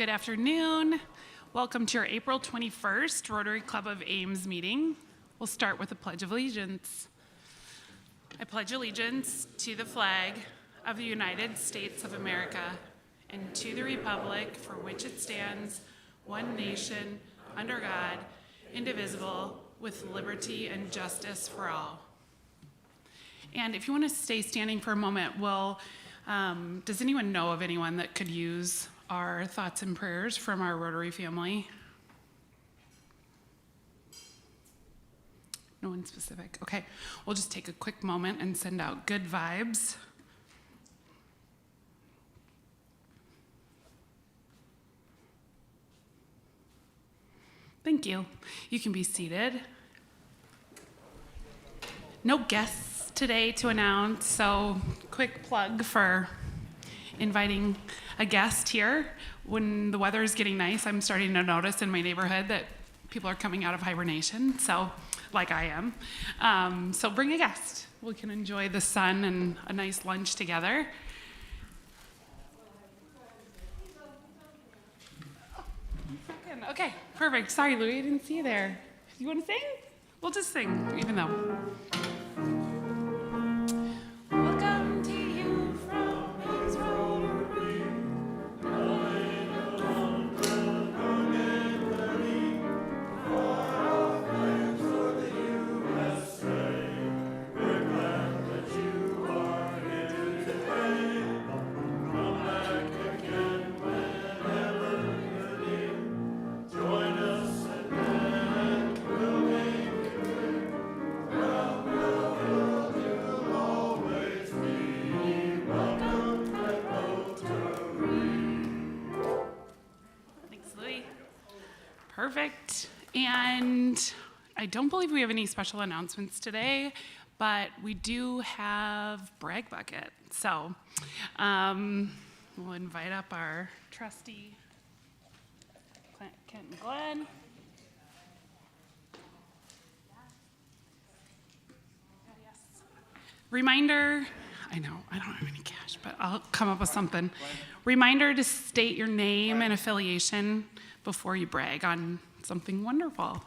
Good afternoon. Welcome to your April 21st Rotary Club of Ames meeting. We'll start with a Pledge of Allegiance. I pledge allegiance to the flag of the United States of America and to the republic for which it stands, one nation, under God, indivisible, with liberty and justice for all. And if you want to stay standing for a moment, does anyone know of anyone that could use our thoughts and prayers from our Rotary family? No one specific. Okay, we'll just take a quick moment and send out good vibes. Thank you. You can be seated. No guests today to announce, so quick plug for inviting a guest here. When the weather is getting nice, I'm starting to notice in my neighborhood that people are coming out of hibernation, so like I am. So bring a guest. We can enjoy the sun and a nice lunch together. Okay, perfect. Sorry, Louie, I didn't see you there. You want to sing? We'll just sing, even though. Welcome to you from Ames Rotary. Perfect. And I don't believe we have any special announcements today, but we do have Brag Bucket. So we'll invite up our trustee, Kent and Glenn. Reminder, I know I don't have any cash, but I'll come up with something. Reminder to state your name and affiliation before you brag on something wonderful.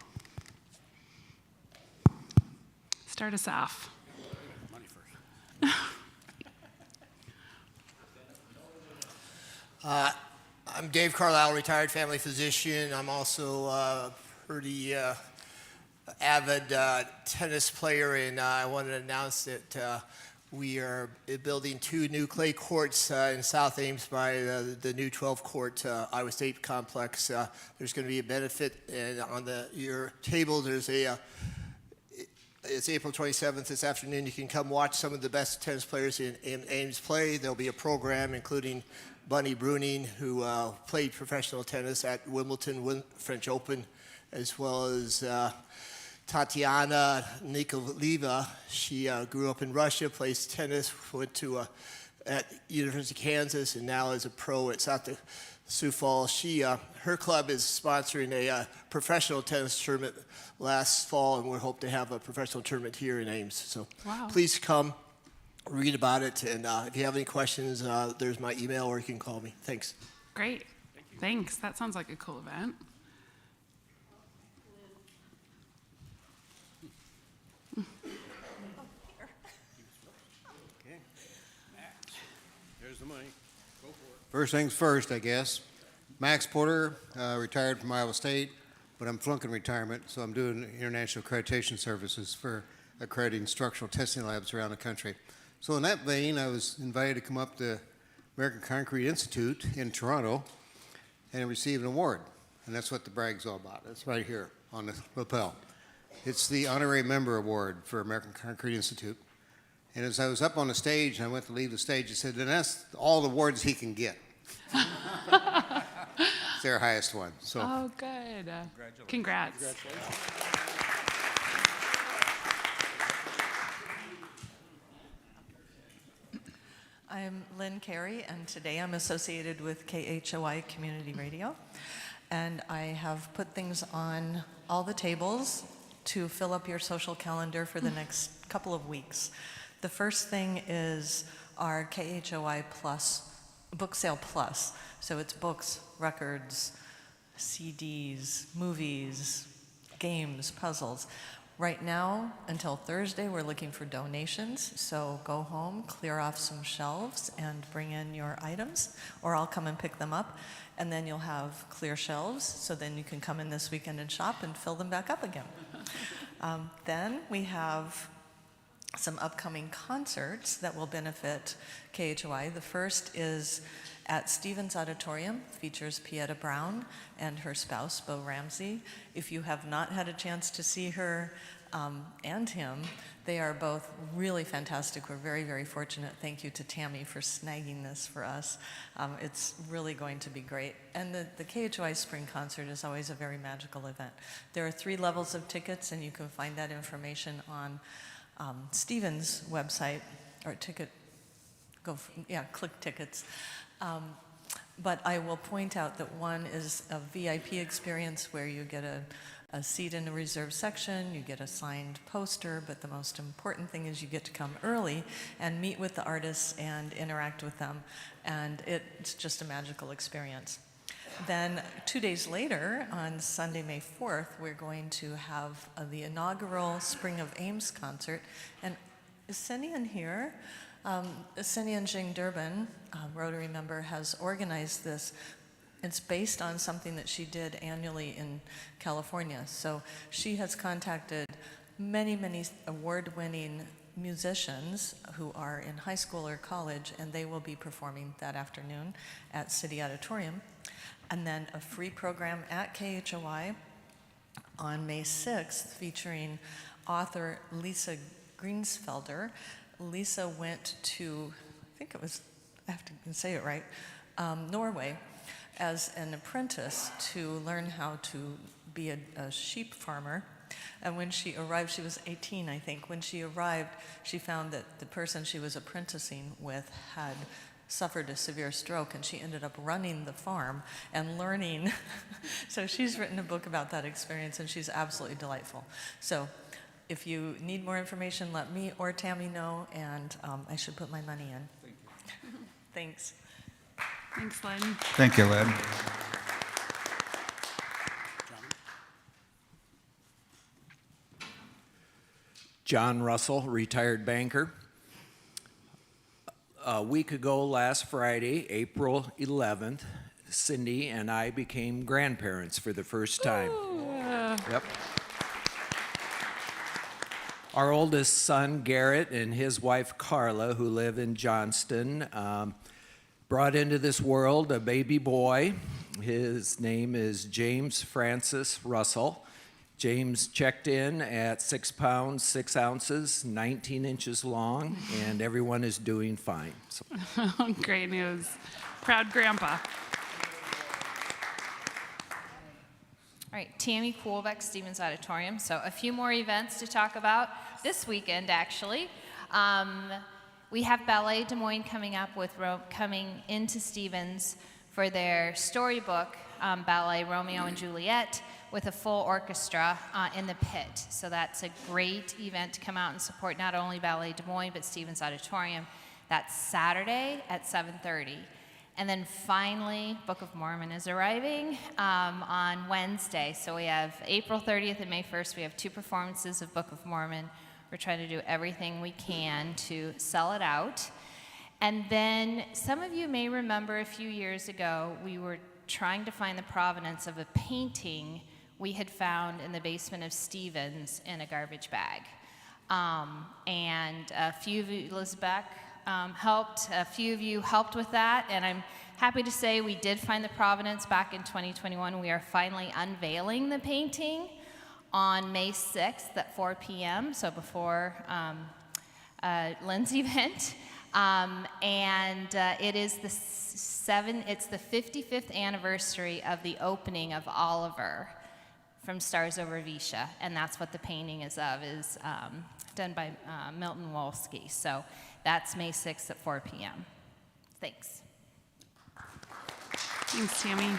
Start us off. Money first. I'm Dave Carlisle, retired family physician. I'm also a pretty avid tennis player, and I wanted to announce that we are building 2 new clay courts in South Ames by the new 12-court Iowa State complex. There's going to be a benefit, and on your table there's it's April 27th this afternoon. You can come watch some of the best tennis players in Ames play. There'll be a program including Bunny Bruning, who played professional tennis at Wimbledon French Open, as well as Tatiana Nikoleva. She grew up in Russia, plays tennis, went to at University of Kansas, and now is a pro at Sioux Falls. Her club is sponsoring a professional tennis tournament last fall, and we hope to have a professional tournament here in Ames. So Please come, read about it, and if you have any questions, there's my email, or you can call me. Thanks. Great. Thanks. That sounds like a cool event. There's the money. Go for it. First things first, I guess. Max Porter, retired from Iowa State, but I'm flunking retirement, so I'm doing international accreditation services for accrediting structural testing labs around the country. So in that vein, I was invited to come up to American Concrete Institute in Toronto and receive an award. And that's what the brag's all about. It's right here on the lapel. It's the Honorary Member Award for American Concrete Institute. And as I was up on the stage, and I went to leave the stage, he said, then that's all the awards he can get. It's their highest one. So. Oh, good. Congrats. Congratulations. I'm Lynn Carey, and today I'm associated with KHOI Community Radio. And I have put things on all the tables to fill up your social calendar for the next couple of weeks. The first thing is our KHOI Plus Book Sale Plus. So it's books, records, CDs, movies, games, puzzles. Right now, until Thursday, we're looking for donations. So go home, clear off some shelves, and bring in your items, or I'll come and pick them up. And then you'll have clear shelves, so then you can come in this weekend and shop and fill them back up again. Then we have some upcoming concerts that will benefit KHOI. The first is at Stevens Auditorium, features Pieta Brown and her spouse, Bo Ramsey. If you have not had a chance to see her and him, they are both really fantastic. We're very, very fortunate. Thank you to Tammy for snagging this for us. It's really going to be great. And the KHOI Spring Concert is always a very magical event. There are 3 levels of tickets, and you can find that information on Stevens' website, or click tickets. But I will point out that one is a VIP experience where you get a seat in a reserved section, you get a signed poster, but the most important thing is you get to come early and meet with the artists and interact with them, and it's just a magical experience. Then 2 days later, on Sunday, May 4th, we're going to have the inaugural Spring of Ames concert. And is Senian here? Senian Jing Durbin, Rotary member, has organized this. It's based on something that she did annually in California. So she has contacted many, many award-winning musicians who are in high school or college, and they will be performing that afternoon at City Auditorium. And then a free program at KHOI on May 6th featuring author Lisa Greensfelder. Lisa went to, I think it was, I have to say it right, Norway as an apprentice to learn how to be a sheep farmer. And when she arrived, she was 18, I think. When she arrived, she found that the person she was apprenticing with had suffered a severe stroke, and she ended up running the farm and learning. So she's written a book about that experience, and she's absolutely delightful. So if you need more information, let me or Tammy know, and I should put my money in. Thank you. Thanks. Thanks, Lynn. Thank you, Lynn. John Russell, retired banker. A week ago, last Friday, April 11th, Cindy and I became grandparents for the first time. Yep. Our oldest son, Garrett, and his wife, Carla, who live in Johnston, brought into this world a baby boy. His name is James Francis Russell. James checked in at 6 pounds, 6 ounces, 19 inches long, and everyone is doing fine. So. Great news. Proud grandpa. All right, Tammy Kuhlbeck, Stevens Auditorium. So a few more events to talk about this weekend, actually. We have Ballet Des Moines coming up coming into Stevens for their storybook ballet, Romeo and Juliet, with a full orchestra in the pit. So that's a great event to come out and support not only Ballet Des Moines, but Stevens Auditorium. That's Saturday at 7:30. And then finally, Book of Mormon is arriving on Wednesday. So we have April 30th and May 1st, we have 2 performances of Book of Mormon. We're trying to do everything we can to sell it out. And then some of you may remember a few years ago, we were trying to find the provenance of a painting we had found in the basement of Stevens in a garbage bag. And a few of you, Elizabeth, helped. A few of you helped with that, and I'm happy to say we did find the provenance back in 2021. We are finally unveiling the painting on May 6th at 4 p.m., so before Lynn's event. It is it's the 55th anniversary of the opening of Oliver from Stars Over Visha, and that's what the painting is done by Milton Wolski. So that's May 6th at 4 p.m. Thanks. Thanks, Tammy.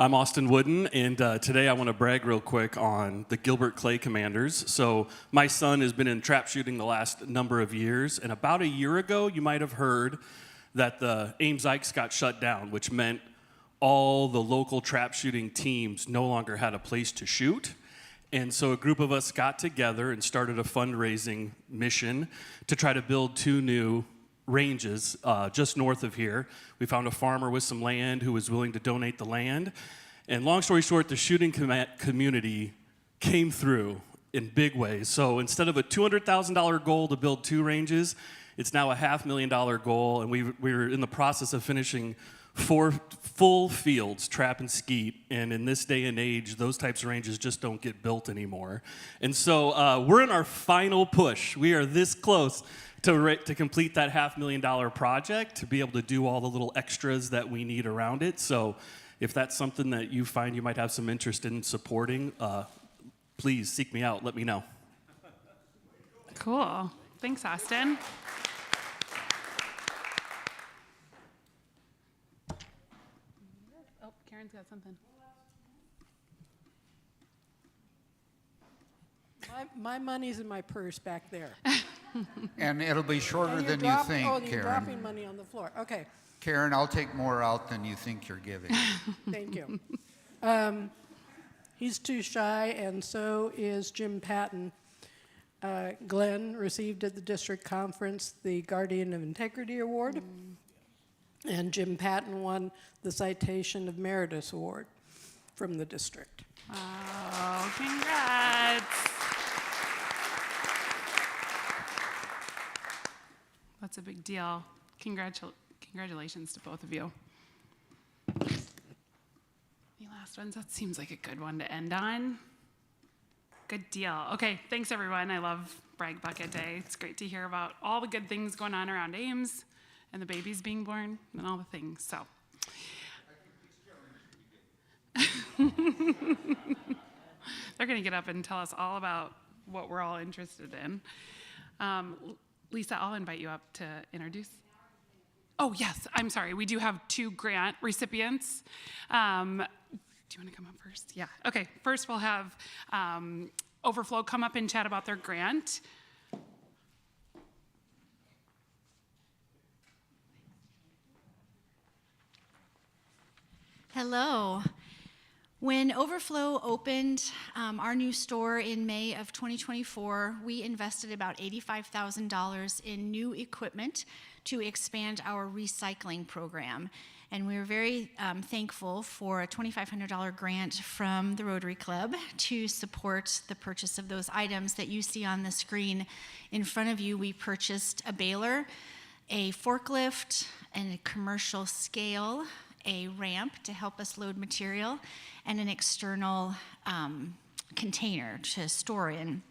I'm Austin Wooden, and today I want to brag real quick on the Gilbert Clay Commanders. So my son has been in trap shooting the last number of years, and about a year ago, you might have heard that the Ames Ikes got shut down, which meant all the local trap shooting teams no longer had a place to shoot. And so a group of us got together and started a fundraising mission to try to build 2 new ranges just north of here. We found a farmer with some land who was willing to donate the land. And long story short, the shooting community came through in big ways. So instead of a $200,000 goal to build 2 ranges, it's now a $500,000 goal. And we're in the process of finishing 4 full fields, trap and skeet. And in this day and age, those types of ranges just don't get built anymore. And so we're in our final push. We are this close to complete that $500,000 project, to be able to do all the little extras that we need around it. So if that's something that you find you might have some interest in supporting, please seek me out. Let me know. Cool. Thanks, Austin. Oh, Karen's got something. My money's in my purse back there. And it'll be shorter And you're than you think, Oh, you're Karen. dropping money on the floor. Okay, Karen, I'll take more out than you think you're giving. thank you. He's too shy, and so is Jim Patton. Glenn received at the district conference the Guardian of Integrity Award, and Jim Patton won the Citation of Meritus Award from the district. Oh, congrats. That's a big deal. Congratulations to both of you. Any last ones? That seems like a good one to end on. Good deal. Okay, thanks everyone. I love Brag Bucket Day. It's great to hear about all the good things going on around Ames and the babies being born and all the things. So. They're going to get up and tell us all about what we're all interested in. Lisa, I'll invite you up to introduce. Oh, yes, I'm sorry. We do have 2 grant recipients. Do you want to come up first? Yeah. Okay, first we'll have Overflow come up and chat about their grant. Hello. When Overflow opened our new store in May of 2024, we invested about $85,000 in new equipment to expand our recycling program. And we were very thankful for a $2,500 grant from the Rotary Club to support the purchase of those items that you see on the screen in front of you. We purchased a baler, a forklift, and a commercial scale, a ramp to help us load material, and an external container to store in.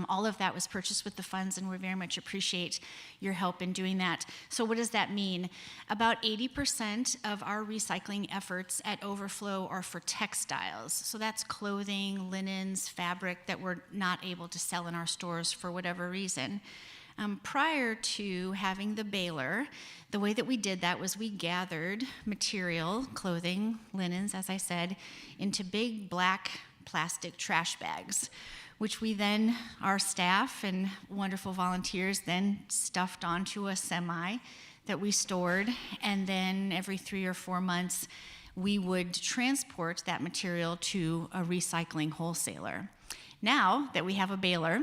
All of that was purchased with the funds, and we very much appreciate your help in doing that. So what does that mean? About 80% of our recycling efforts at Overflow are for textiles. So that's clothing, linens, fabric that we're not able to sell in our stores for whatever reason. Prior to having the baler, the way that we did that was we gathered material, clothing, linens, as I said, into big black plastic trash bags, which we then, our staff and wonderful volunteers, then stuffed onto a semi that we stored, and then every 3 or 4 months, we would transport that material to a recycling wholesaler. Now that we have a baler,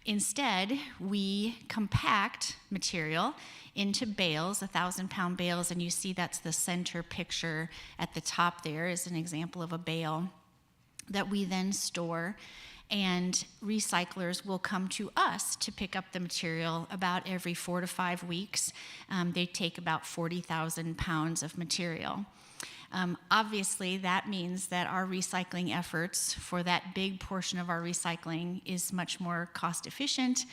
instead, we compact material into bales, 1,000-pound bales, and you see that's the center picture at the top there is an example of a bale that we then store, and recyclers will come to us to pick up the material about every 4 to 5 weeks. They take about 40,000 pounds of material. Obviously, that means that our recycling efforts for that big portion of our recycling is much more cost efficient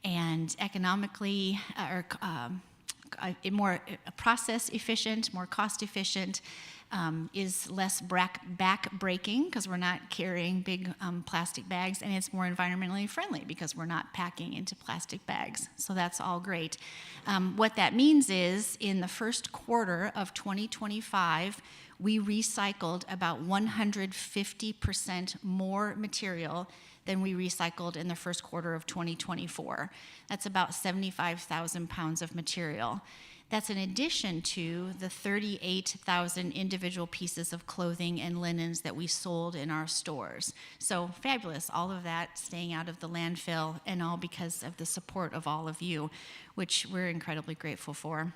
and economically, more process efficient, more cost efficient, is less back breaking because we're not carrying big plastic bags, and it's more environmentally friendly because we're not packing into plastic bags. So that's all great. What that means is in the first quarter of 2025, we recycled about 150% more material than we recycled in the first quarter of 2024. That's about 75,000 pounds of material. That's in addition to the 38,000 individual pieces of clothing and linens that we sold in our stores. So fabulous, all of that staying out of the landfill, and all because of the support of all of you, which we're incredibly grateful for.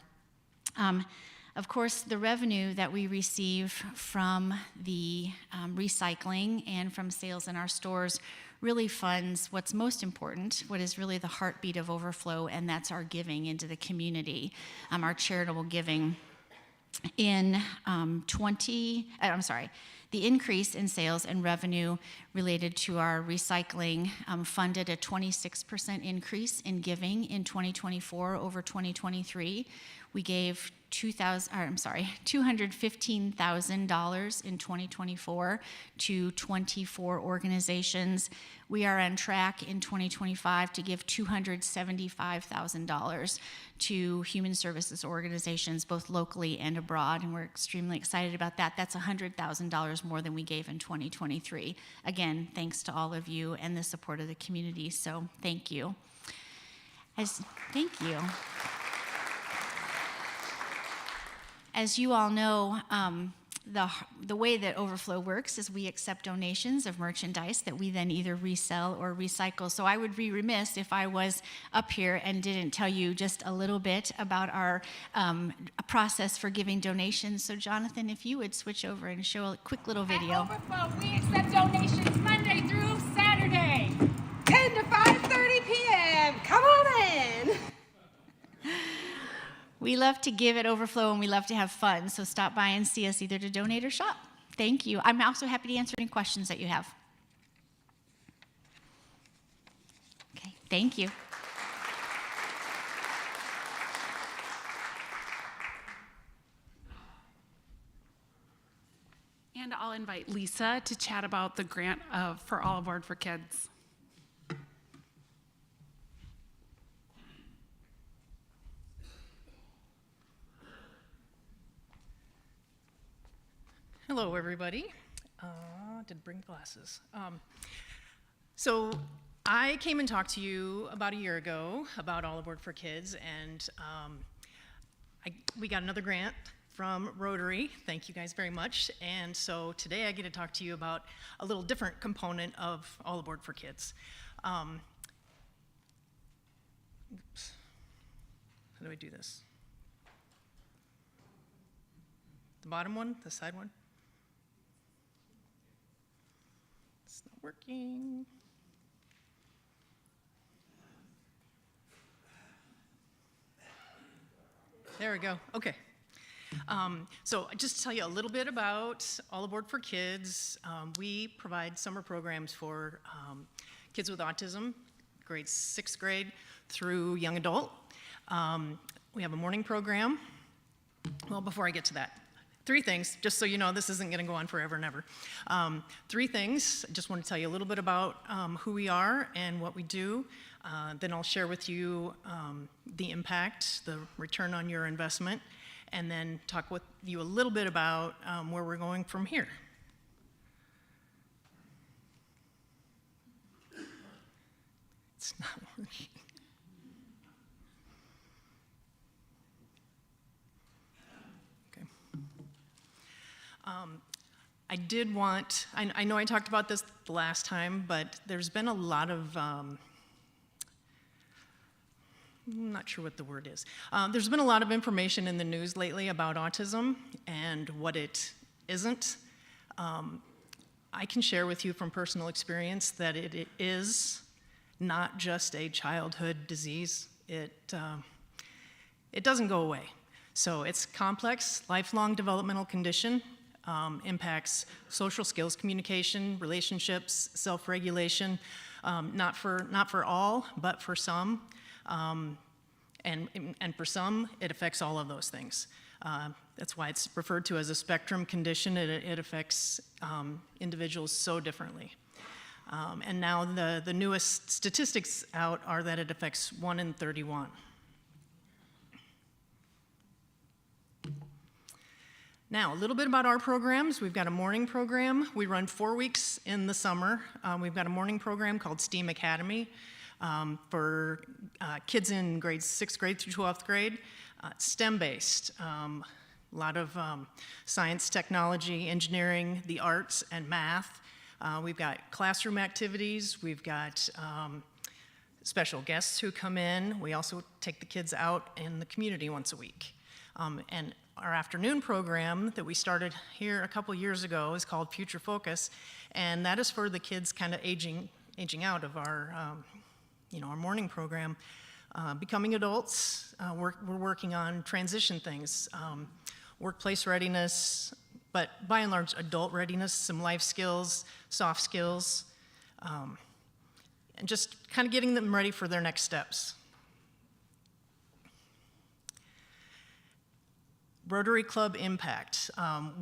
Of course, the revenue that we receive from the recycling and from sales in our stores really funds what's most important, what is really the heartbeat of Overflow, and that's our giving into the community, our charitable giving. In the increase in sales and revenue related to our recycling funded a 26% increase in giving in 2024 over 2023. We gave $215,000 in 2024 to 24 organizations. We are on track in 2025 to give $275,000 to human services organizations, both locally and abroad, and we're extremely excited about that. That's $100,000 more than we gave in 2023. Again, thanks to all of you and the support of the community, so thank you. Thank you. As you all know, the way that Overflow works is we accept donations of merchandise that we then either resell or recycle. So I would be remiss if I was up here and didn't tell you just a little bit about our process for giving donations. So Jonathan, if you would switch over and show a quick little video. At Overflow, we accept donations Monday through Saturday, 10 to 5:30 p.m. Come on in. We love to give at Overflow, and we love to have fun, so stop by and see us either to donate or shop. Thank you. I'm also happy to answer any questions that you have. Okay, thank you. And I'll invite Lisa to chat about the grant for All Aboard for Kids. Hello, everybody. Did bring glasses. So I came and talked to you about a year ago about All Aboard for Kids, and we got another grant from Rotary. Thank you guys very much. And so today I get to talk to you about a little different component of All Aboard for Kids. Oops. How do I do this? The bottom one, the side one? It's not working. There we go. Okay. So just to tell you a little bit about All Aboard for Kids, we provide summer programs for kids with autism, grades 6th grade through young adult. We have a morning program. Well, before I get to that, 3 things, just so you know, this isn't going to go on forever and ever. 3 things. I just want to tell you a little bit about who we are and what we do. Then I'll share with you the impact, the return on your investment, and then talk with you a little bit about where we're going from here. It's not working. I did want, I know I talked about this the last time, but there's been a lot of, I'm not sure what the word is. There's been a lot of information in the news lately about autism and what it isn't. I can share with you from personal experience that it is not just a childhood disease. It doesn't go away. So it's complex, lifelong developmental condition. Impacts social skills, communication, relationships, self-regulation, not for all, but for some. And for some, it affects all of those things. That's why it's referred to as a spectrum condition. It affects individuals so differently. And now the newest statistics out are that it affects 1 in 31. Now, a little bit about our programs. We've got a morning program. We run 4 weeks in the summer. We've got a morning program called STEAM Academy for kids in grades 6th grade through 12th grade. It's STEM-based. A lot of science, technology, engineering, the arts, and math. We've got classroom activities. We've got special guests who come in. We also take the kids out in the community once a week. And our afternoon program that we started here a couple years ago is called Future Focus, and that is for the kids kind of aging out of our, our morning program, becoming adults. We're working on transition things, workplace readiness, but by and large, adult readiness, some life skills, soft skills, and just kind of getting them ready for their next steps. Rotary Club Impact.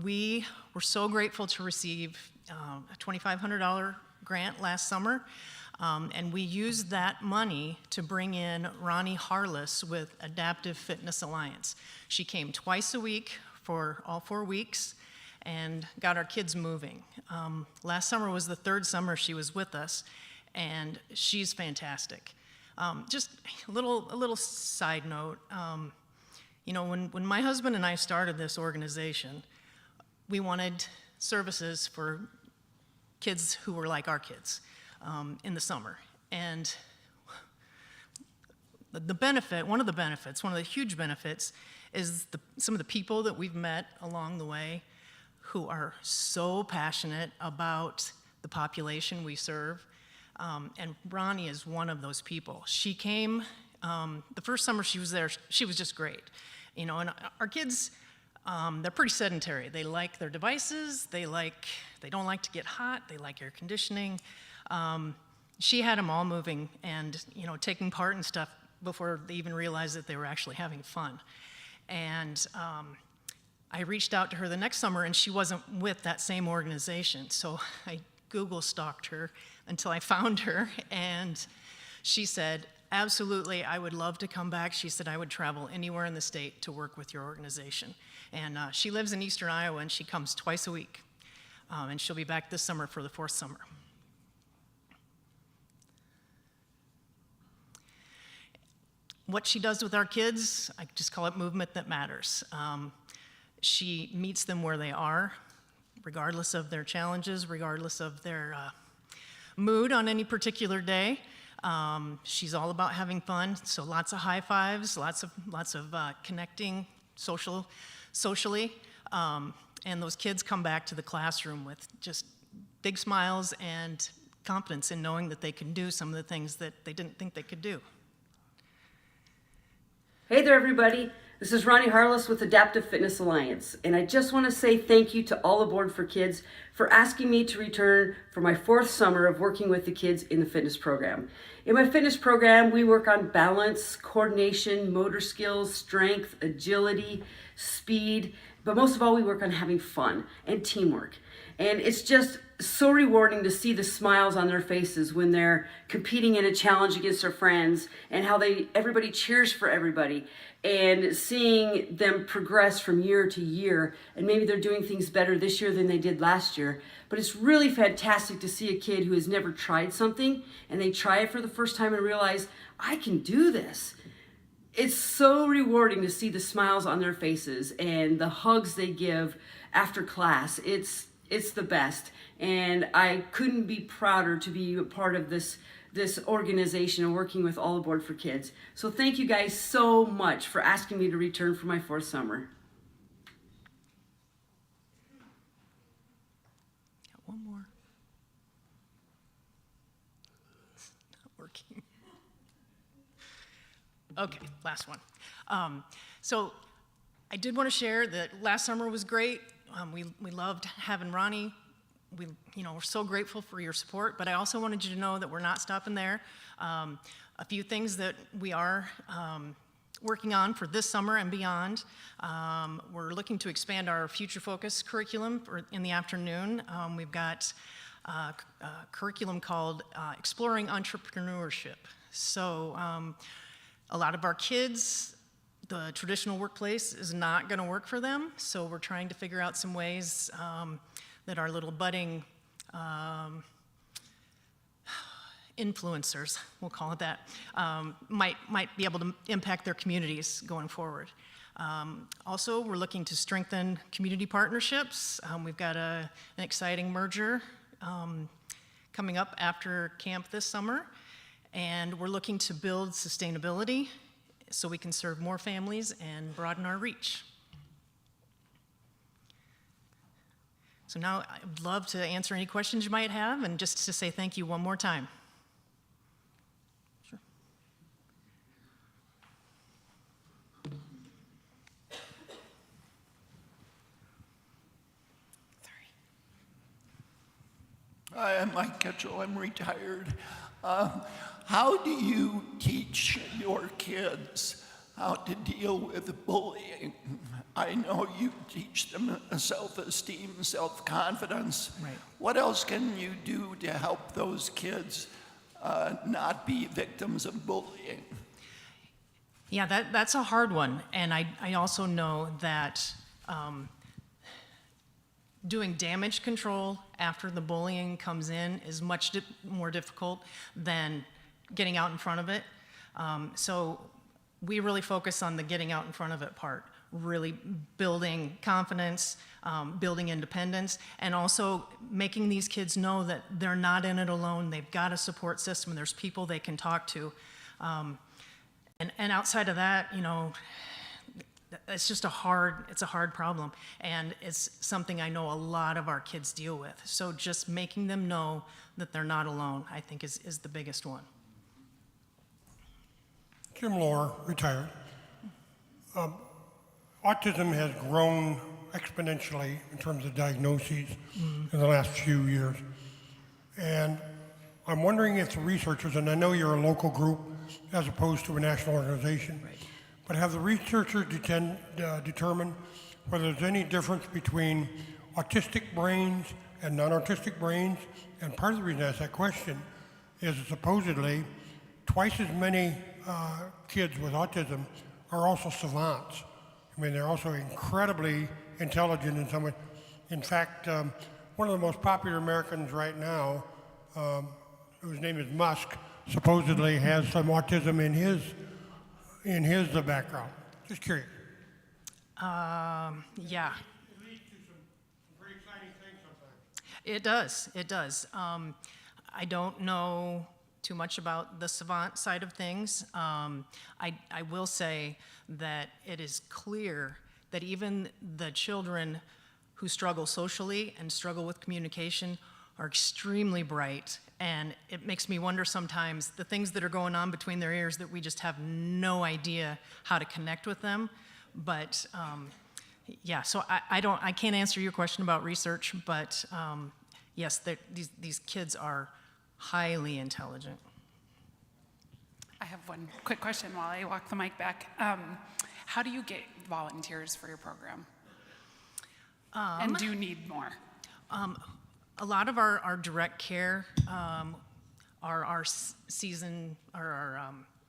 We were so grateful to receive a $2,500 grant last summer, and we used that money to bring in Ronnie Harless with Adaptive Fitness Alliance. She came twice a week for all 4 weeks and got our kids moving. Last summer was the 3rd summer she was with us, and she's fantastic. Just a little side note. When my husband and I started this organization, we wanted services for kids who were like our kids in the summer. And one of the huge benefits is some of the people that we've met along the way who are so passionate about the population we serve. And Ronnie is one of those people. She came, the first summer she was there, she was just great. And our kids, they're pretty sedentary. They like their devices, they don't like to get hot, they like air conditioning. She had them all moving and, taking part in stuff before they even realized that they were actually having fun. And I reached out to her the next summer and she wasn't with that same organization. So I Google stalked her until I found her, and she said, absolutely, I would love to come back. She said I would travel anywhere in the state to work with your organization. And she lives in eastern Iowa, and she comes twice a week. And she'll be back this summer for the 4th summer. What she does with our kids, I just call it movement that matters. She meets them where they are, regardless of their challenges, regardless of their mood on any particular day. She's all about having fun, so lots of high fives, lots of connecting socially, and those kids come back to the classroom with just big smiles and confidence in knowing that they can do some of the things that they didn't think they could do. Hey there, everybody. This is Ronnie Harless with Adaptive Fitness Alliance, and I just want to say thank you to All Aboard for Kids for asking me to return for my 4th summer of working with the kids in the fitness program. In my fitness program, we work on balance, coordination, motor skills, strength, agility, speed, but most of all, we work on having fun and teamwork. And it's just so rewarding to see the smiles on their faces when they're competing in a challenge against their friends, and how everybody cheers for everybody, and seeing them progress from year to year. And maybe they're doing things better this year than they did last year. But it's really fantastic to see a kid who has never tried something and they try it for the first time and realize, I can do this. It's so rewarding to see the smiles on their faces and the hugs they give after class. It's the best. And I couldn't be prouder to be a part of this organization and working with All Aboard for Kids. So thank you guys so much for asking me to return for my 4th summer. Got one more. It's not working. Okay, last one. So I did want to share that last summer was great. We loved having Ronnie. We're so grateful for your support, but I also wanted you to know that we're not stopping there. A few things that we are working on for this summer and beyond. We're looking to expand our Future Focus curriculum in the afternoon. We've got a curriculum called Exploring Entrepreneurship. So a lot of our kids, the traditional workplace is not going to work for them, so we're trying to figure out some ways that our little budding influencers, we'll call it that, might be able to impact their communities going forward. Also, we're looking to strengthen community partnerships. We've got an exciting merger coming up after camp this summer, and we're looking to build sustainability so we can serve more families and broaden our reach. So now I'd love to answer any questions you might have, and just to say thank you one more time. Sure. Hi, I'm Mike Ketchell. I'm retired. How do you teach your kids how to deal with bullying? I know you teach them self-esteem, self-confidence. Right. What else can you do to help those kids not be victims of bullying? Yeah, that's a hard one. And I also know that doing damage control after the bullying comes in is much more difficult than getting out in front of it. So we really focus on the getting out in front of it part, really building confidence, building independence, and also making these kids know that they're not in it alone. They've got a support system. There's people they can talk to. And outside of that, you know, it's just a hard problem, and it's something I know a lot of our kids deal with. So just making them know that they're not alone, I think is the biggest one. Jim Lohr, retired. Autism has grown exponentially in terms of diagnoses in the last few years. And I'm wondering if the researchers, and I know you're a local group as opposed to a national organization, Right. but have the researchers determined whether there's any difference between autistic brains and non-autistic brains? And part of the reason I ask that question is that supposedly twice as many kids with autism are also savants. I mean, they're also incredibly intelligent in some way. In fact, one of the most popular Americans right now, whose name is Musk, supposedly has some autism in his background. Just curious. Yeah. It leads to some pretty exciting things sometimes. It does. I don't know too much about the savant side of things. I will say that it is clear that even the children who struggle socially and struggle with communication are extremely bright, and it makes me wonder sometimes the things that are going on between their ears that we just have no idea how to connect with them. But yeah, so I can't answer your question about research, but yes, these kids are highly intelligent. I have one quick question while I walk the mic back. How do you get volunteers for your program? And do you need more? A lot of our direct care are our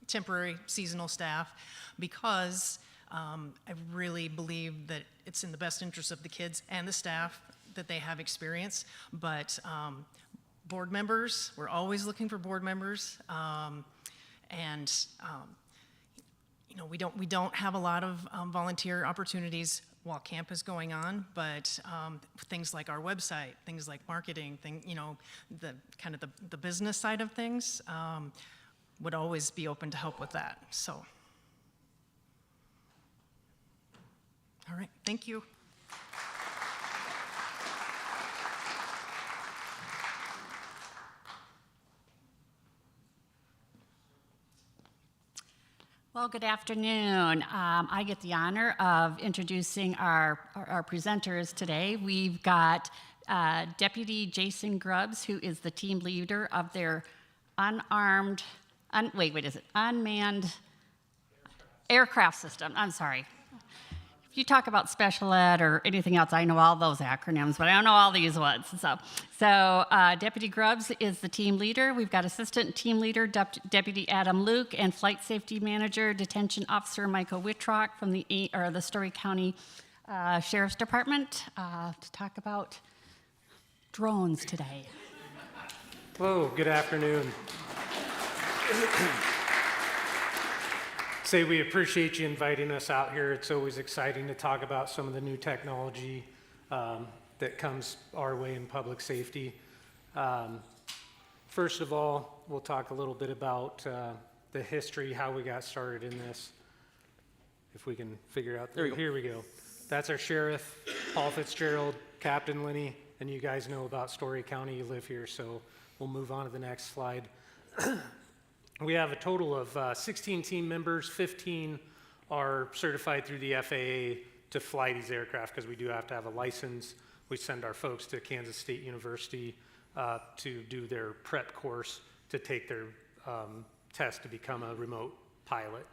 temporary seasonal staff, because I really believe that it's in the best interest of the kids and the staff that they have experience. But board members, we're always looking for board members. You know, we don't have a lot of volunteer opportunities while camp is going on, but things like our website, things like marketing, you know, the kind of the business side of things would always be open to help with that. So, all right, thank you. Well, good afternoon. I get the honor of introducing our presenters today. We've got Deputy Jason Grubbs, who is the team leader of their unmanned aircraft system, I'm sorry. If you talk about special ed or anything else, I know all those acronyms, but I don't know all these ones. So Deputy Grubbs is the team leader. We've got assistant team leader, Deputy Adam Luke, and flight safety manager, detention officer Michael Wittrock from the Story County Sheriff's Department to talk about drones today. Hello, good afternoon. Say we appreciate you inviting us out here. It's always exciting to talk about some of the new technology that comes our way in public safety. First of all, we'll talk a little bit about the history, how we got started in this. If we can figure out, here we go. That's our sheriff, Paul Fitzgerald, Captain Linney, and you guys know about Story County, you live here, so we'll move on to the next slide. We have a total of 16 team members. 15 are certified through the FAA to fly these aircraft because we do have to have a license. We send our folks to Kansas State University to do their prep course to take their test to become a remote pilot.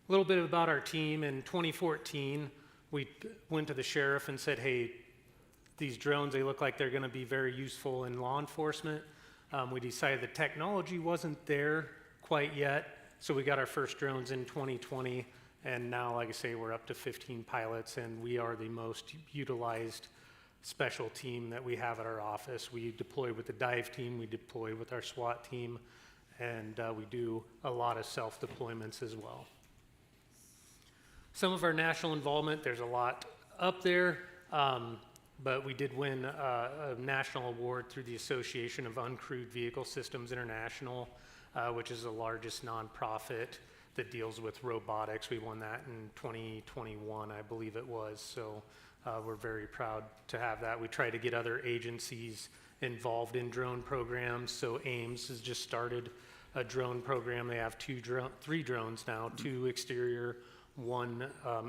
A little bit about our team. In 2014, we went to the sheriff and said, hey, these drones, they look like they're going to be very useful in law enforcement. We decided the technology wasn't there quite yet, so we got our first drones in 2020, and now, like I say, we're up to 15 pilots, and we are the most utilized special team that we have at our office. We deploy with the dive team, we deploy with our SWAT team, and we do a lot of self-deployments as well. Some of our national involvement, there's a lot up there. But we did win a national award through the Association of Uncrewed Vehicle Systems International, which is the largest nonprofit that deals with robotics. We won that in 2021, I believe it was. So we're very proud to have that. We try to get other agencies involved in drone programs. So Ames has just started a drone program. They have three drones now, 2 exterior, 1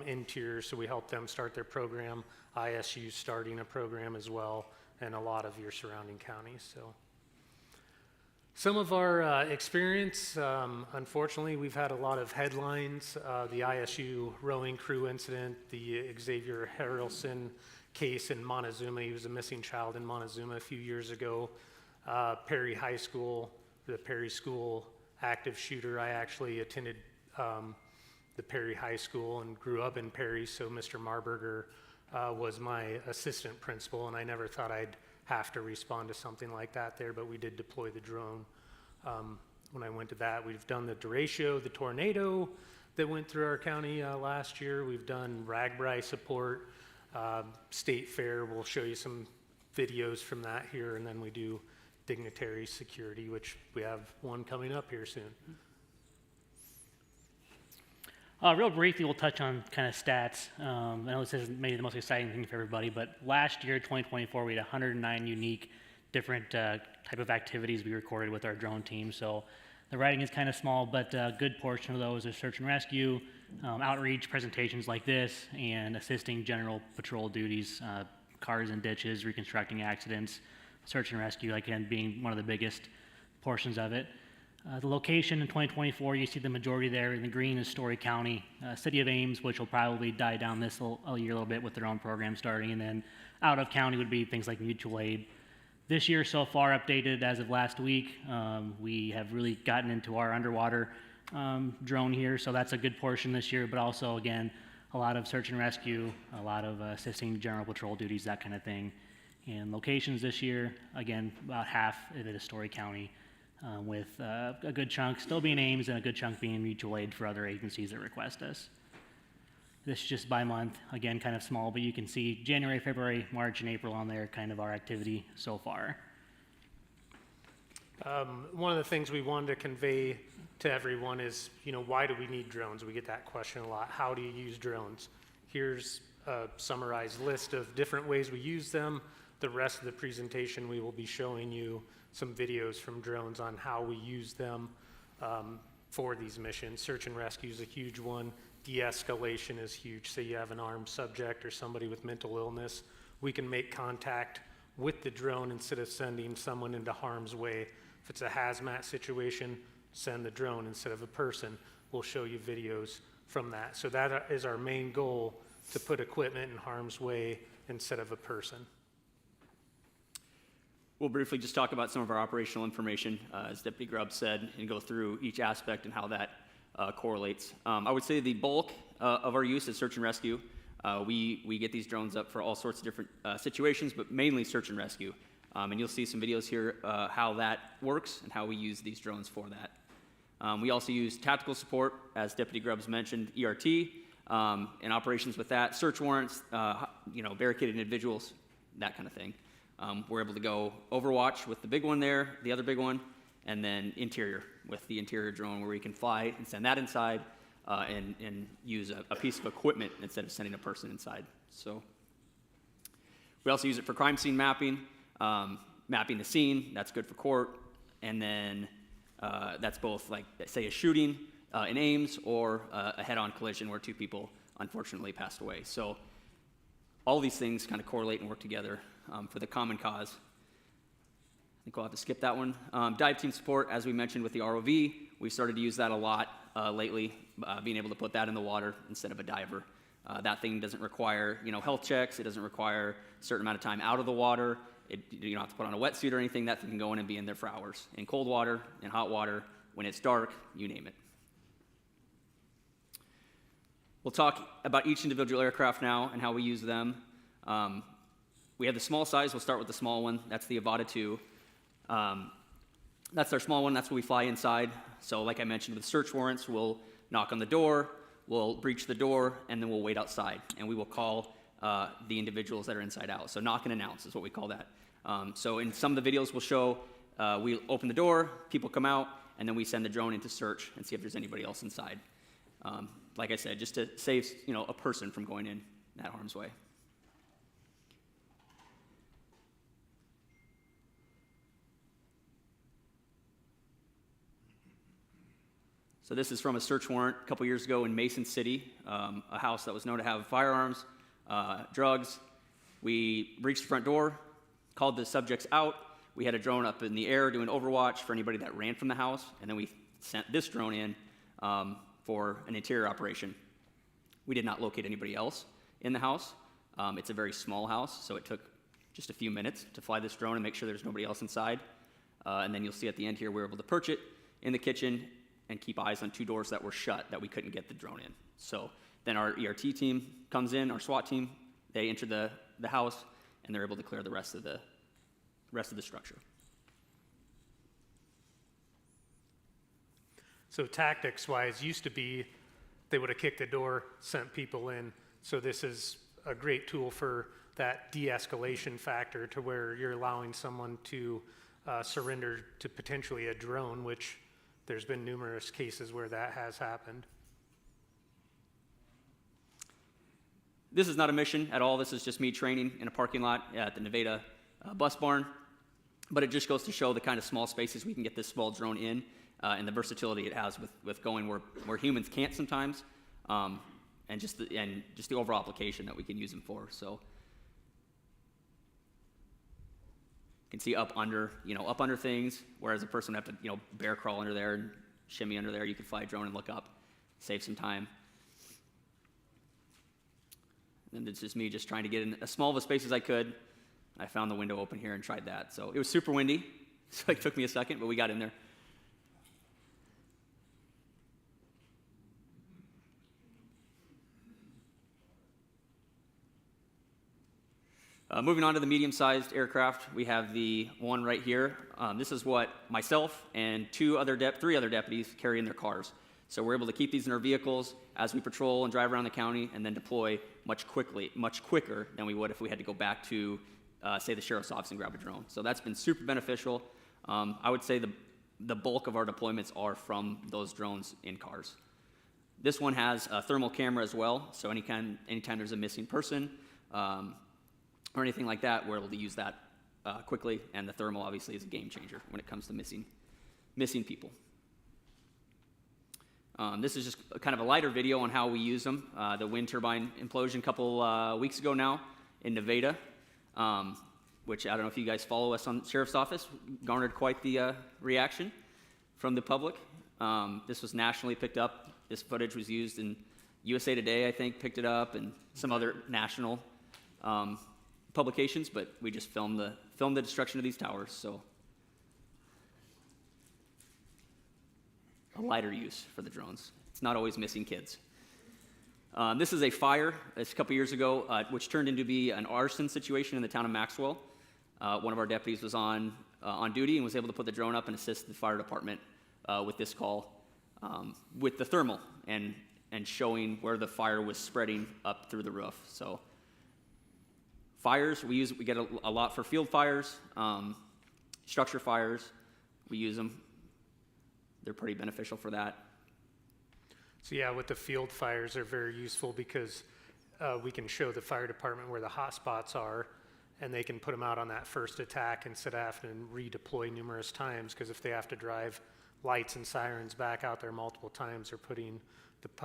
interior. So we help them start their program. ISU starting a program as well, and a lot of your surrounding counties. So some of our experience, unfortunately, we've had a lot of headlines. The ISU rowing crew incident, the Xavier Harrelson case in Montezuma. He was a missing child in Montezuma a few years ago. Perry High School, the Perry School active shooter. I actually attended the Perry High School and grew up in Perry, so Mr. Marburger was my assistant principal, and I never thought I'd have to respond to something like that there, but we did deploy the drone. When I went to that, we've done the derecho, the tornado that went through our county last year. We've done RAGBRAI support, State Fair. We'll show you some videos from that here, and then we do dignitary security, which we have one coming up here soon. Real briefly, we'll touch on kind of stats. I know this isn't maybe the most exciting thing for everybody, but last year, 2024, we had 109 unique different type of activities we recorded with our drone team. So the writing is kind of small, but a good portion of those are search and rescue, outreach, presentations like this, and assisting general patrol duties, cars and ditches, reconstructing accidents, search and rescue, again, being one of the biggest portions of it. The location in 2024, you see the majority there in the green is Story County. City of Ames, which will probably die down this year a little bit with their own program starting, and then out of county would be things like mutual aid. This year so far, updated as of last week, we have really gotten into our underwater drone here, so that's a good portion this year, but also, again, a lot of search and rescue, a lot of assisting general patrol duties, that kind of thing. And locations this year, again, about half of it is Story County. With a good chunk still being Ames and a good chunk being mutual aid for other agencies that request us. This is just by month, again, kind of small, but you can see January, February, March, and April on there, kind of our activity so far. One of the things we wanted to convey to everyone is, why do we need drones? We get that question a lot. How do you use drones? Here's a summarized list of different ways we use them. The rest of the presentation, we will be showing you some videos from drones on how we use them for these missions. Search and rescue is a huge one. De-escalation is huge. Say you have an armed subject or somebody with mental illness, we can make contact with the drone instead of sending someone into harm's way. If it's a hazmat situation, send the drone instead of a person, we'll show you videos from that. So that is our main goal, to put equipment in harm's way instead of a person. We'll briefly just talk about some of our operational information, as Deputy Grubbs said, and go through each aspect and how that correlates. I would say the bulk of our use is search and rescue. We get these drones up for all sorts of different situations, but mainly search and rescue. And you'll see some videos here how that works and how we use these drones for that. We also use tactical support, as Deputy Grubbs mentioned, ERT, and operations with that, search warrants, barricaded individuals, that kind of thing. We're able to go Overwatch with the big one there, the other big one, and then interior with the interior drone, where we can fly and send that inside and use a piece of equipment instead of sending a person inside. So we also use it for crime scene mapping, mapping the scene. That's good for court. And then that's both, like, say, a shooting in Ames, or a head-on collision where two people unfortunately passed away. So all these things kind of correlate and work together for the common cause. I think we'll have to skip that one. Dive team support, as we mentioned with the ROV, we started to use that a lot lately, being able to put that in the water instead of a diver. That thing doesn't require, health checks. It doesn't require a certain amount of time out of the water. You don't have to put on a wetsuit or anything. That thing can go in and be in there for hours. In cold water, in hot water, when it's dark, you name it. We'll talk about each individual aircraft now and how we use them. We have the small size. We'll start with the small one. That's the Avata 2. That's our small one. That's what we fly inside. So like I mentioned, with search warrants, we'll knock on the door, we'll breach the door, and then we'll wait outside. And we will call the individuals that are inside out. So knock and announce is what we call that. So in some of the videos we'll show, we open the door, people come out, and then we send the drone in to search and see if there's anybody else inside. Like I said, just to save a person from going in that harm's way. So this is from a search warrant a couple years ago in Mason City, a house that was known to have firearms, drugs. We breached the front door, called the subjects out. We had a drone up in the air doing Overwatch for anybody that ran from the house, and then we sent this drone in for an interior operation. We did not locate anybody else in the house. It's a very small house, so it took just a few minutes to fly this drone and make sure there's nobody else inside. And then you'll see at the end here, we were able to perch it in the kitchen and keep eyes on two doors that were shut that we couldn't get the drone in. So then our ERT team comes in, our SWAT team, they enter the house, and they're able to clear the rest of the structure. So tactics-wise, used to be they would have kicked the door, sent people in. So this is a great tool for that de-escalation factor, to where you're allowing someone to surrender to potentially a drone, which there's been numerous cases where that has happened. This is not a mission at all. This is just me training in a parking lot at the Nevada bus barn. But it just goes to show the kind of small spaces we can get this small drone in, and the versatility it has with going where humans can't sometimes, and just the overall application that we can use them for. So you can see up under things, whereas a person would have to, bear crawl under there and shimmy under there. You could fly a drone and look up, save some time. And it's just me just trying to get in as small of a space as I could. I found the window open here and tried that. So it was super windy, so it took me a second, but we got in there. Moving on to the medium-sized aircraft, we have the one right here. This is what myself and three other deputies carry in their cars. So we're able to keep these in our vehicles as we patrol and drive around the county, and then deploy much quicker than we would if we had to go back to, say, the sheriff's office and grab a drone. So that's been super beneficial. I would say the bulk of our deployments are from those drones in cars. This one has a thermal camera as well, so anytime there's a missing person, or anything like that, we're able to use that quickly, and the thermal obviously is a game changer when it comes to missing people. This is just kind of a lighter video on how we use them. The wind turbine implosion a couple weeks ago now in Nevada, which I don't know if you guys follow us on the Sheriff's Office, garnered quite the reaction from the public. This was nationally picked up. This footage was used in USA Today, I think, picked it up, and some other national publications, but we just filmed the destruction of these towers, so. A lighter use for the drones. It's not always missing kids. This is a fire. It's a couple years ago, which turned into be an arson situation in the town of Maxwell. One of our deputies was on duty and was able to put the drone up and assist the fire department with this call, with the thermal and showing where the fire was spreading up through the roof. So fires, we get a lot for field fires, structure fires. We use them. They're pretty beneficial for that. So yeah, with the field fires, they're very useful because we can show the fire department where the hot spots are, and they can put them out on that first attack instead of having to redeploy numerous times, because if they have to drive lights and sirens back out there multiple times, they're putting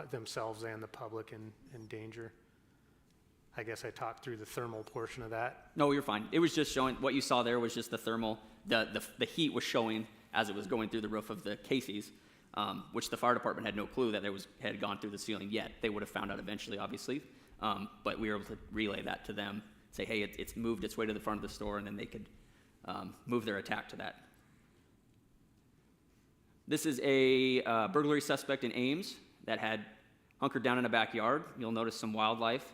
themselves and the public in danger. I guess I talked through the thermal portion of that. No, you're fine. It was just showing, what you saw there was just the thermal, the heat was showing as it was going through the roof of the Casey's, which the fire department had no clue that it had gone through the ceiling yet. They would have found out eventually, obviously, but we were able to relay that to them, say, hey, it's moved its way to the front of the store, and then they could move their attack to that. This is a burglary suspect in Ames that had hunkered down in a backyard. You'll notice some wildlife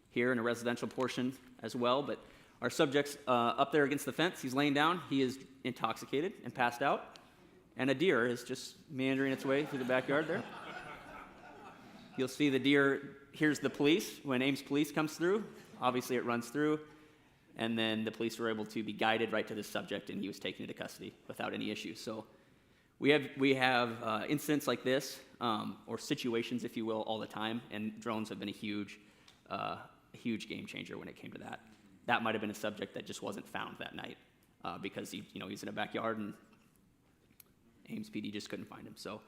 here in a residential portion as well, but our subject's up there against the fence. He's laying down. He is intoxicated and passed out. And a deer is just meandering its way through the backyard there. You'll see the deer hears the police. When Ames police comes through, obviously it runs through. And then the police were able to be guided right to the subject, and he was taken into custody without any issues. So we have incidents like this, or situations, if you will, all the time. And drones have been a huge game changer when it came to that. That might have been a subject that just wasn't found that night because he's in a backyard and Ames PD just couldn't find him. So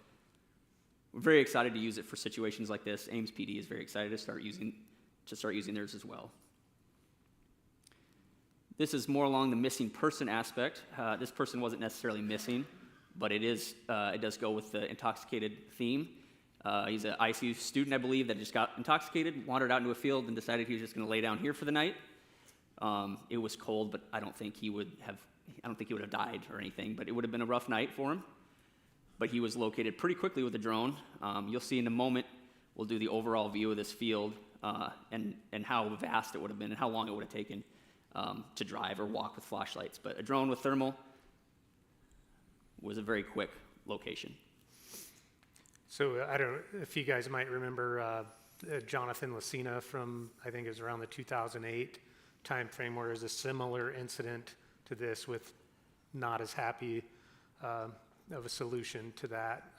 we're very excited to use it for situations like this. Ames PD is very excited to start using theirs as well. This is more along the missing person aspect. This person wasn't necessarily missing, but it does go with the intoxicated theme. He's an ICU student, I believe, that just got intoxicated, wandered out into a field, and decided he was just going to lay down here for the night. It was cold, but I don't think he would have died or anything, but it would have been a rough night for him. But he was located pretty quickly with the drone. You'll see in a moment, we'll do the overall view of this field and how vast it would have been and how long it would have taken to drive or walk with flashlights. But a drone with thermal was a very quick location. So I don't know if you guys might remember Jonathan Lucina from, I think it was around the 2008 time frame, where there's a similar incident to this with not as happy of a solution to that.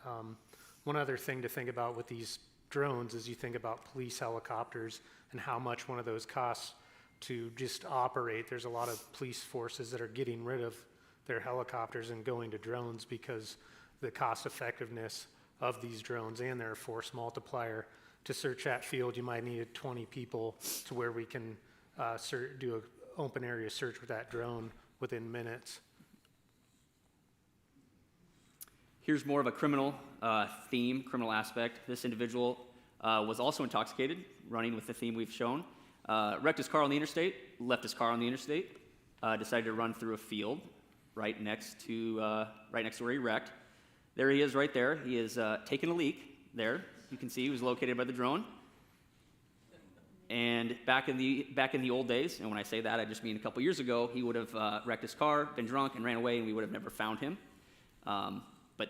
One other thing to think about with these drones is you think about police helicopters and how much one of those costs to just operate. There's a lot of police forces that are getting rid of their helicopters and going to drones because the cost effectiveness of these drones and their force multiplier. To search that field, you might need 20 people to where we can do an open area search with that drone within minutes. Here's more of a criminal theme, criminal aspect. This individual was also intoxicated, running with the theme we've shown. Wrecked his car on the interstate, left his car on the interstate, decided to run through a field right next to where he wrecked. There he is right there. He is taking a leak there. You can see he was located by the drone. And back in the old days, and when I say that, I just mean a couple years ago, he would have wrecked his car, been drunk, and ran away, and we would have never found him. But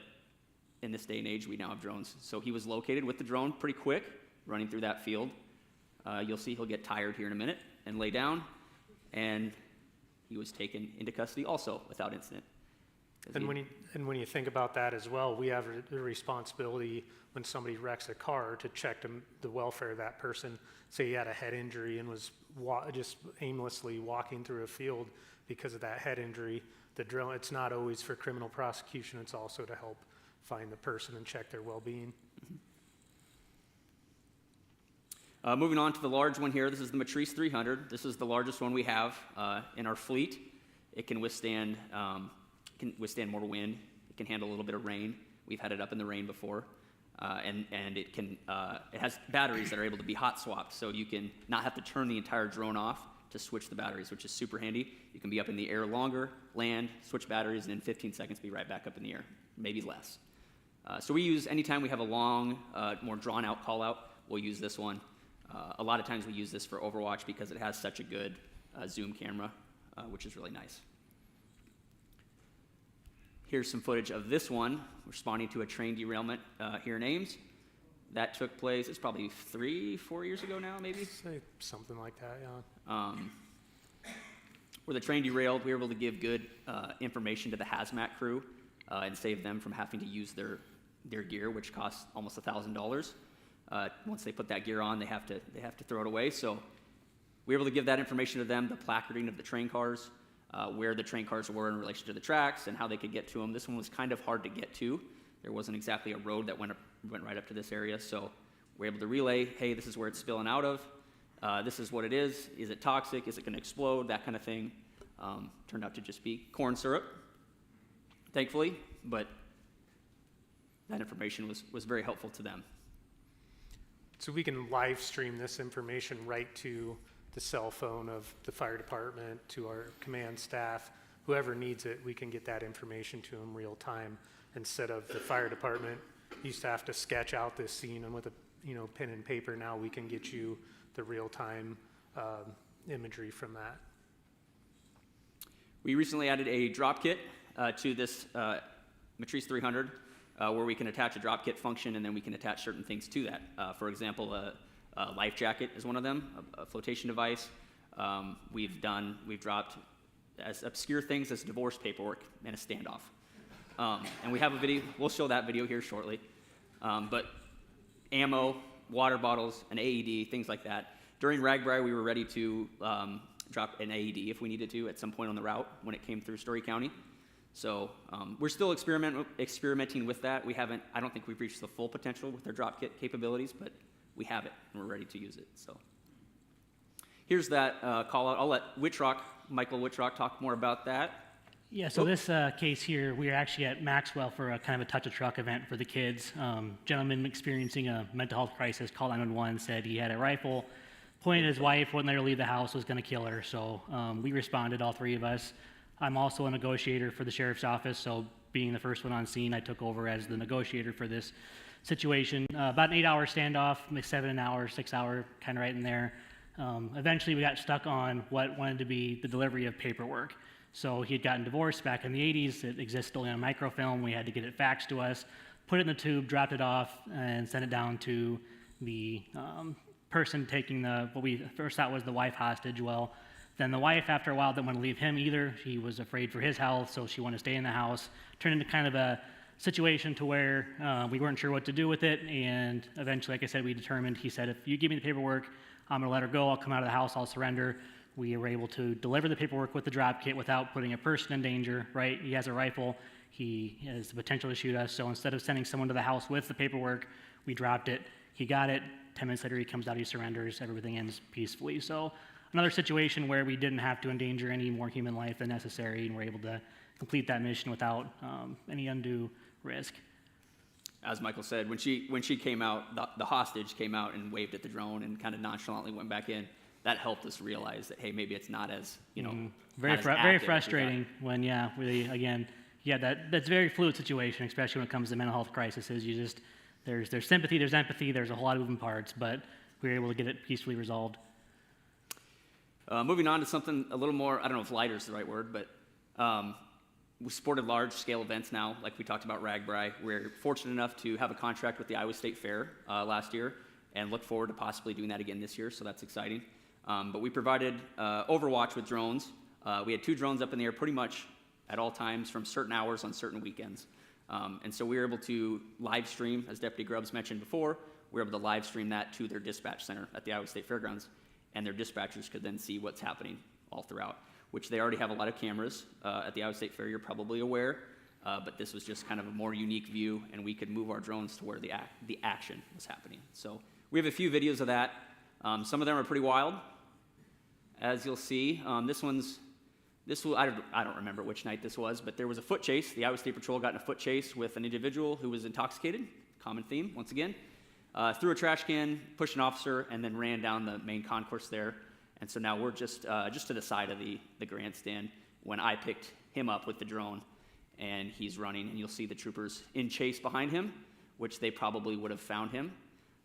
in this day and age, we now have drones. So he was located with the drone pretty quick, running through that field. You'll see he'll get tired here in a minute and lay down, and he was taken into custody also without incident. And when you think about that as well, we have the responsibility when somebody wrecks a car to check the welfare of that person. Say he had a head injury and was just aimlessly walking through a field because of that head injury. The drone, it's not always for criminal prosecution, it's also to help find the person and check their well-being. Moving on to the large one here, this is the Matrice 300. This is the largest one we have in our fleet. It can withstand more wind. It can handle a little bit of rain. We've had it up in the rain before. And it has batteries that are able to be hot swapped, so you can not have to turn the entire drone off to switch the batteries, which is super handy. You can be up in the air longer, land, switch batteries, and in 15 seconds be right back up in the air, maybe less. So we use, anytime we have a long, more drawn out call out, we'll use this one. A lot of times we use this for Overwatch because it has such a good zoom camera, which is really nice. Here's some footage of this one, responding to a train derailment here in Ames. That took place, it's probably 3-4 years ago now, maybe? Say something like that, yeah. Where the train derailed, we were able to give good information to the hazmat crew and save them from having to use their gear, which costs almost $1,000. Once they put that gear on, they have to throw it away. So we were able to give that information to them, the placarding of the train cars, where the train cars were in relation to the tracks and how they could get to them. This one was kind of hard to get to. There wasn't exactly a road that went right up to this area, so we're able to relay, hey, this is where it's spilling out of. This is what it is. Is it toxic? Is it going to explode? That kind of thing. Turned out to just be corn syrup, thankfully, but that information was very helpful to them. So we can live stream this information right to the cell phone of the fire department, to our command staff, whoever needs it, we can get that information to them real time, instead of the fire department used to have to sketch out this scene, and with a pen and paper, now we can get you the real time imagery from that. We recently added a drop kit to this Matrice 300, where we can attach a drop kit function, and then we can attach certain things to that. For example, a life jacket is one of them, a flotation device. We've dropped as obscure things as divorce paperwork and a standoff. And we have a video, we'll show that video here shortly. But ammo, water bottles, an AED, things like that. During RAGBRAI, we were ready to drop an AED if we needed to at some point on the route when it came through Story County. So we're still experimenting with that. I don't think we've reached the full potential with our drop kit capabilities, but we have it and we're ready to use it. So here's that call out. I'll let Michael Wittrock talk more about that. Yeah, so this case here, we are actually at Maxwell for a kind of a touch-a-truck event for the kids. Gentleman experiencing a mental health crisis called 911, said he had a rifle pointed at his wife, wouldn't let her leave the house, was going to kill her. So we responded, all three of us. I'm also a negotiator for the sheriff's office, so being the first one on scene, I took over as the negotiator for this situation. About an 8-hour standoff, maybe 7 hour, 6 hour, kind of right in there. Eventually we got stuck on what wanted to be the delivery of paperwork. So he had gotten divorced back in the 80s. It existed only on microfilm. We had to get it faxed to us, put it in the tube, dropped it off, and sent it down to the person taking what we first thought was the wife hostage. Well, then the wife, after a while, didn't want to leave him either. She was afraid for his health, so she wanted to stay in the house. Turned into kind of a situation to where we weren't sure what to do with it, and eventually, like I said, we determined, he said, if you give me the paperwork, I'm going to let her go. I'll come out of the house. I'll surrender. We were able to deliver the paperwork with the drop kit without putting a person in danger, right? He has a rifle. He has the potential to shoot us. So instead of sending someone to the house with the paperwork, we dropped it. He got it. 10 minutes later, he comes out, he surrenders. Everything ends peacefully. So another situation where we didn't have to endanger any more human life than necessary, and we're able to complete that mission without any undue risk. As Michael said, when she came out, the hostage came out and waved at the drone and kind of nonchalantly went back in. That helped us realize that, hey, maybe it's not as, very frustrating when, that's a very fluid situation, especially when it comes to mental health crises. There's sympathy, there's empathy, there's a whole lot of moving parts, but we were able to get it peacefully resolved. Moving on to something a little more, I don't know if lighter is the right word, but we supported large-scale events now, like we talked about RAGBRAI. We're fortunate enough to have a contract with the Iowa State Fair last year and look forward to possibly doing that again this year, so that's exciting. But we provided Overwatch with drones. We had 2 drones up in the air pretty much at all times from certain hours on certain weekends. And so we were able to live stream, as Deputy Grubbs mentioned before, we were able to live stream that to their dispatch center at the Iowa State Fairgrounds, and their dispatchers could then see what's happening all throughout, which they already have a lot of cameras at the Iowa State Fair, you're probably aware, but this was just kind of a more unique view, and we could move our drones to where the action was happening. So we have a few videos of that. Some of them are pretty wild, as you'll see. This one's I don't remember which night this was, but there was a foot chase. The Iowa State Patrol got in a foot chase with an individual who was intoxicated, common theme once again, threw a trash can, pushed an officer, and then ran down the main concourse there. And so now we're just to the side of the grandstand when I picked him up with the drone, and he's running, and you'll see the troopers in chase behind him, which they probably would have found him,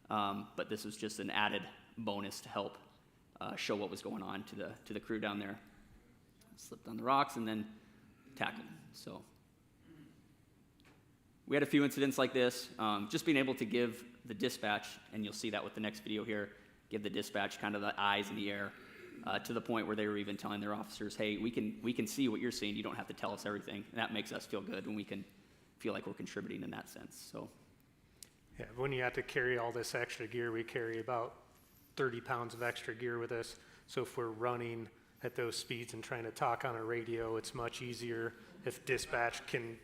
but this was just an added bonus to help show what was going on to the crew down there. Slipped on the rocks and then tackled. So we had a few incidents like this. Just being able to give the dispatch, and you'll see that with the next video here, give the dispatch kind of the eyes in the air to the point where they were even telling their officers, hey, we can see what you're seeing. You don't have to tell us everything. And that makes us feel good when we can feel like we're contributing in that sense. So. Yeah, when you have to carry all this extra gear, we carry about 30 pounds of extra gear with us. So if we're running at those speeds and trying to talk on a radio, it's much easier if dispatch can,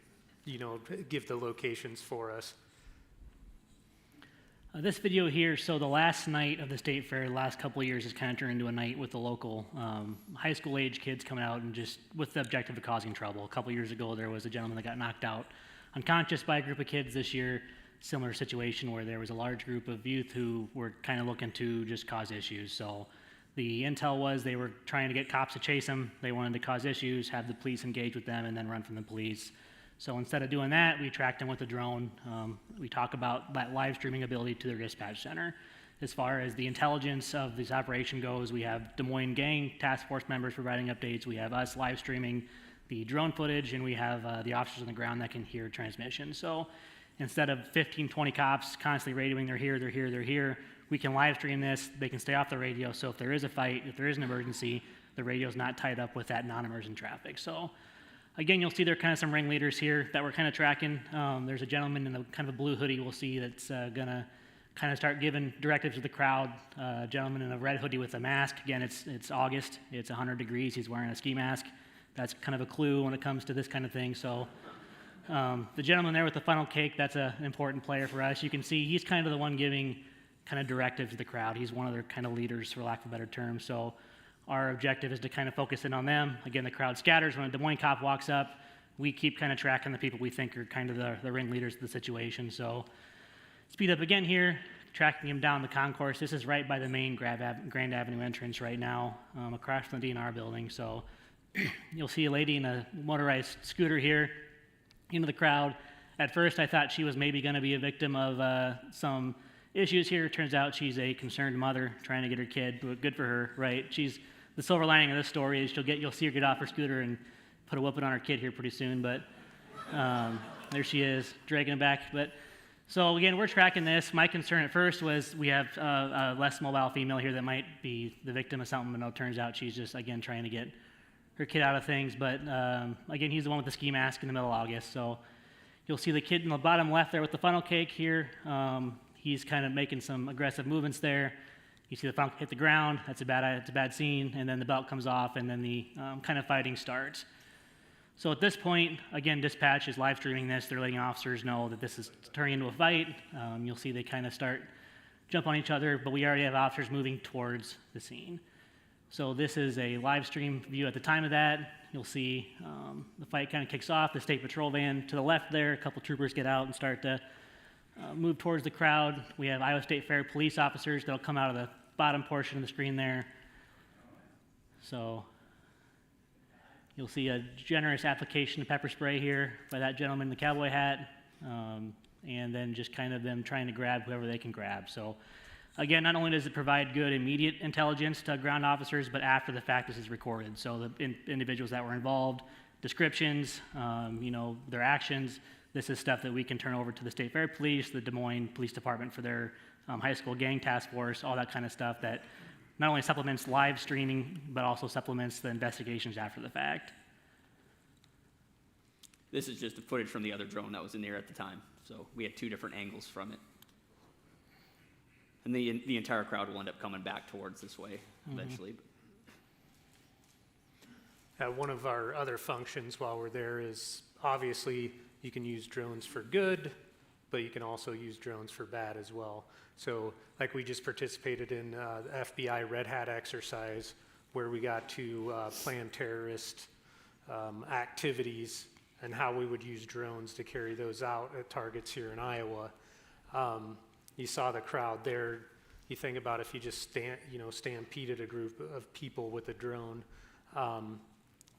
give the locations for us. This video here, so the last night of the state fair, the last couple of years has kind of turned into a night with the local high school age kids coming out and just with the objective of causing trouble. A couple of years ago, there was a gentleman that got knocked out unconscious by a group of kids. This year, similar situation where there was a large group of youth who were kind of looking to just cause issues. So the intel was they were trying to get cops to chase them. They wanted to cause issues, have the police engage with them, and then run from the police. So instead of doing that, we tracked them with a drone. We talk about that live streaming ability to their dispatch center. As far as the intelligence of this operation goes, we have Des Moines Gang task force members providing updates. We have us live streaming the drone footage, and we have the officers on the ground that can hear transmission. So instead of 15, 20 cops constantly radioing, they're here, they're here, they're here, we can live stream this. They can stay off the radio. So if there is a fight, if there is an emergency, the radio's not tied up with that non-emergent traffic. So again, you'll see there are kind of some ringleaders here that we're kind of tracking. There's a gentleman in a kind of a blue hoodie we'll see that's gonna kind of start giving directives to the crowd. A gentleman in a red hoodie with a mask. Again, it's August. It's 100 degrees. He's wearing a ski mask. That's kind of a clue when it comes to this kind of thing. So the gentleman there with the funnel cake, that's an important player for us. You can see he's kind of the one giving kind of directives to the crowd. He's one of their kind of leaders, for lack of a better term. So our objective is to kind of focus in on them. Again, the crowd scatters. When a Des Moines cop walks up, we keep kind of tracking the people we think are kind of the ringleaders of the situation. So speed up again here, tracking him down the concourse. This is right by the main Grand Avenue entrance right now, across from the DNR building. So you'll see a lady in a motorized scooter here into the crowd. At first, I thought she was maybe going to be a victim of some issues here. Turns out she's a concerned mother trying to get her kid, but good for her, right? She's the silver lining of this story is you'll see her get off her scooter and put a whooping on her kid here pretty soon, but there she is, dragging it back. But so again, we're tracking this. My concern at first was we have a less mobile female here that might be the victim of something, but no, it turns out she's just, again, trying to get her kid out of things. But again, he's the one with the ski mask in the middle of August. So you'll see the kid in the bottom left there with the funnel cake here. He's kind of making some aggressive movements there. You see the funnel hit the ground. It's a bad scene. And then the belt comes off, and then the kind of fighting starts. So at this point, again, dispatch is live streaming this. They're letting officers know that this is turning into a fight. You'll see they kind of start jump on each other, but we already have officers moving towards the scene. So this is a live stream view at the time of that. You'll see the fight kind of kicks off. The state patrol van to the left there. A couple troopers get out and start to move towards the crowd. We have Iowa State Fair police officers that'll come out of the bottom portion of the screen there. So you'll see a generous application of pepper spray here by that gentleman in the cowboy hat, and then just kind of them trying to grab whoever they can grab. So again, not only does it provide good immediate intelligence to ground officers, but after the fact this is recorded. So the individuals that were involved, descriptions, their actions, this is stuff that we can turn over to the State Fair Police, the Des Moines Police Department for their high school gang task force, all that kind of stuff that not only supplements live streaming, but also supplements the investigations after the fact. This is just the footage from the other drone that was in the air at the time. So we had two different angles from it. And the entire crowd will end up coming back towards this way eventually. One of our other functions while we're there is obviously you can use drones for good, but you can also use drones for bad as well. So like we just participated in the FBI Red Hat exercise where we got to plan terrorist activities and how we would use drones to carry those out at targets here in Iowa. You saw the crowd there. You think about if you just stampeded a group of people with a drone.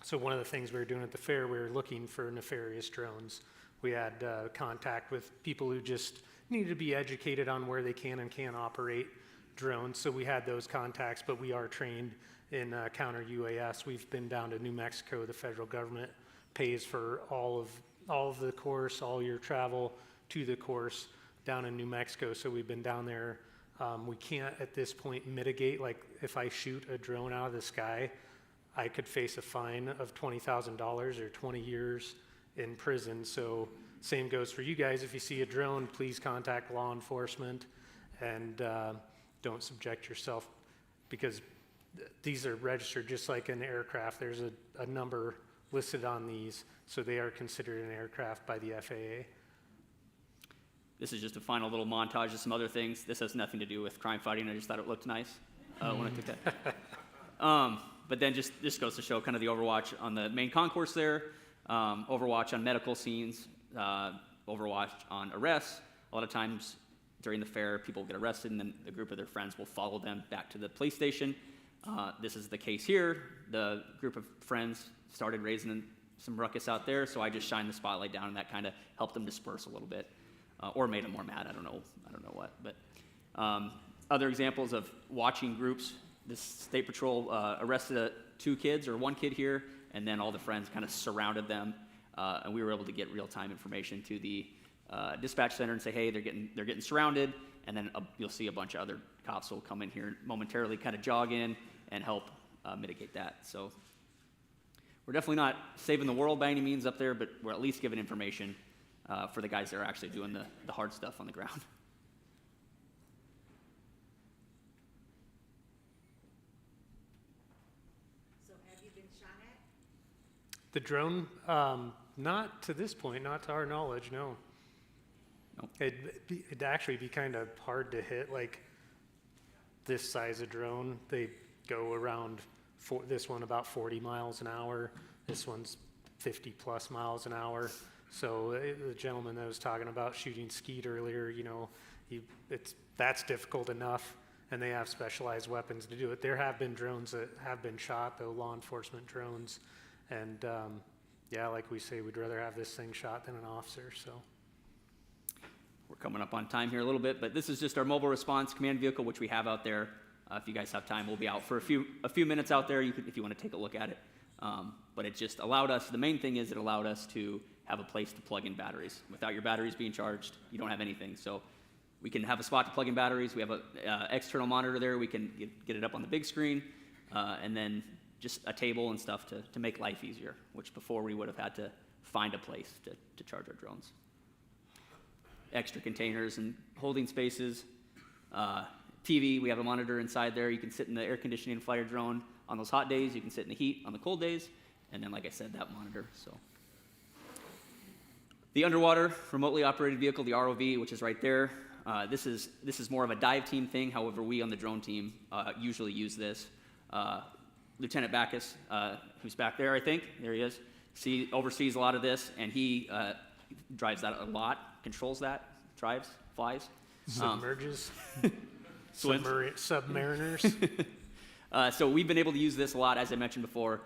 So one of the things we were doing at the fair, we were looking for nefarious drones. We had contact with people who just needed to be educated on where they can and can't operate drones. So we had those contacts, but we are trained in counter UAS. We've been down to New Mexico. The federal government pays for all of the course, all your travel to the course down in New Mexico. So we've been down there. We can't at this point mitigate, like if I shoot a drone out of the sky, I could face a fine of $20,000 or 20 years in prison. So same goes for you guys. If you see a drone, please contact law enforcement and don't subject yourself, because these are registered just like an aircraft. There's a number listed on these, so they are considered an aircraft by the FAA. This is just a final little montage of some other things. This has nothing to do with crime fighting. I just thought it looked nice when I took that. But then this goes to show kind of the Overwatch on the main concourse there, Overwatch on medical scenes, Overwatch on arrests. A lot of times during the fair, people get arrested, and then a group of their friends will follow them back to the police station. This is the case here. The group of friends started raising some ruckus out there, so I just shined the spotlight down, and that kind of helped them disperse a little bit, or made them more mad. I don't know what. But other examples of watching groups. This State Patrol arrested 2 kids, or 1 kid here, and then all the friends kind of surrounded them, and we were able to get real-time information to the dispatch center and say, hey, they're getting surrounded, and then you'll see a bunch of other cops will come in here momentarily, kind of jog in and help mitigate that. So we're definitely not saving the world by any means up there, but we're at least giving information for the guys that are actually doing the hard stuff on the ground. So have you been shot at? The drone, not to this point, not to our knowledge, no. Nope. It'd actually be kind of hard to hit, like this size of drone. They go around, this one about 40 miles an hour. This one's 50 plus miles an hour. So the gentleman that was talking about shooting skeet earlier, that's difficult enough, and they have specialized weapons to do it. There have been drones that have been shot, though, law enforcement drones. And like we say, we'd rather have this thing shot than an officer, so. We're coming up on time here a little bit, but this is just our mobile response command vehicle, which we have out there. If you guys have time, we'll be out for a few minutes out there. If you want to take a look at it. But it just allowed us, the main thing is it allowed us to have a place to plug in batteries. Without your batteries being charged, you don't have anything. So we can have a spot to plug in batteries. We have an external monitor there. We can get it up on the big screen, and then just a table and stuff to make life easier, which before we would have had to find a place to charge our drones. Extra containers and holding spaces. TV, we have a monitor inside there. You can sit in the air conditioning and fly your drone on those hot days. You can sit in the heat on the cold days. And then, like I said, that monitor. So the underwater remotely operated vehicle, the ROV, which is right there. This is more of a dive team thing. However, we on the drone team usually use this. Lieutenant Backus, who's back there, I think, there he is, oversees a lot of this, and he drives that a lot, controls that, drives, flies. Submerges. Submariners. So we've been able to use this a lot, as I mentioned before,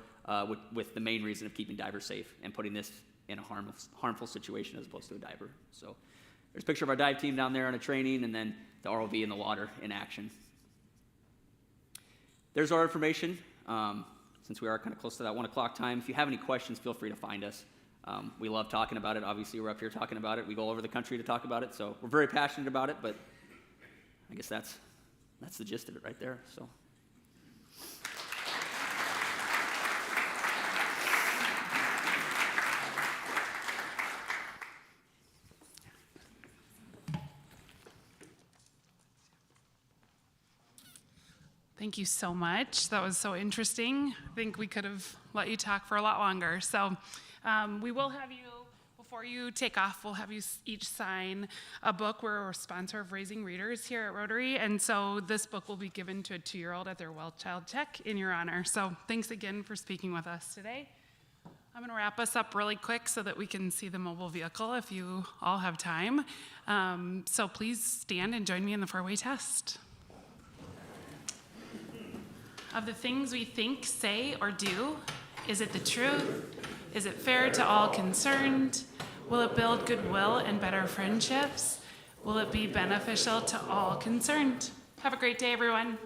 with the main reason of keeping divers safe and putting this in a harmful situation as opposed to a diver. So there's a picture of our dive team down there on a training, and then the ROV in the water in action. There's our information. Since we are kind of close to that 1 o'clock time, if you have any questions, feel free to find us. We love talking about it. Obviously, we're up here talking about it. We go all over the country to talk about it, so we're very passionate about it, but I guess that's the gist of it right there. So. Thank you so much. That was so interesting. I think we could have let you talk for a lot longer. So we will have you, before you take off, we'll have you each sign a book. We're a sponsor of Raising Readers here at Rotary. And so this book will be given to a 2-year-old at their well child check in your honor. So thanks again for speaking with us today. I'm going to wrap us up really quick so that we can see the mobile vehicle if you all have time. So please stand and join me in the four-way test. Of the things we think, say, or do, is it the truth? Is it fair to all concerned? Will it build goodwill and better friendships? Will it be beneficial to all concerned? Have a great day, everyone.